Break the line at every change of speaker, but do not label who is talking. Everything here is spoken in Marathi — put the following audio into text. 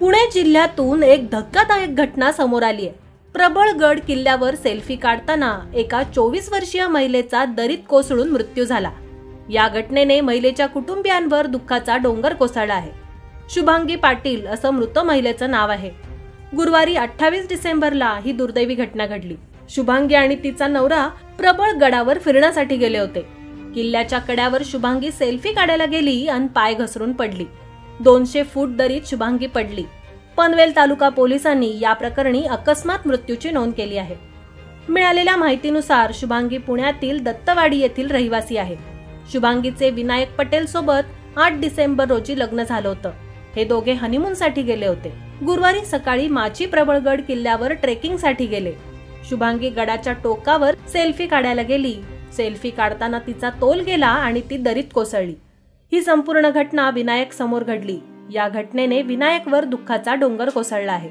पुणे जिल्ह्यातून एक धक्कादायक घटना समोर आली आहे। प्रबळगड किल्ल्यावर सेल्फी काढताना एका 24 वर्षीय महिलेचा दरीत कोसळून मृत्यू झाला। या घटनेने महिलेच्या कुटुंबियांवर दुःखाचा डोंगर कोसळला आहे। शुभांगी पाटील असं मृत महिलेचं नाव आहे। गुरुवारी 28 डिसेंबरला ही दुर्दैवी घटना घडली। शुभांगी आणि तिचा नवरा प्रबळगडावर फिरण्यासाठी गेले होते। किल्ल्याच्या कड्यावर शुभांगी सेल्फी काढायला गेली आणि पाय घसरून पडली। 200 फूट दरीत शुभांगी पडली। पनवेल तालुका पोलिसांनी या प्रकरणी अकस्मात मृत्यूची नोंद केली आहे। मिळालेल्या माहितीनुसार शुभांगी पुण्यातील दत्तवाडी येथील रहिवासी आहे। शुभांगीचे विनायक पटेल सोबत 8 डिसेंबर रोजी लग्न झालं होतं। हे दोघे हनीमूनसाठी गेले होते। गुरुवारी सकाळी माची प्रबळगड किल्ल्यावर ट्रेकिंगसाठी गेले। शुभांगी गडाच्या टोकावर सेल्फी काढायला गेली। सेल्फी काढताना तिचा तोल गेला आणि ती दरीत कोसळली। ही संपूर्ण घटना विनायक समोर घडली। या घटनेने विनायकवर दुःखाचा डोंगर कोसळला आहे।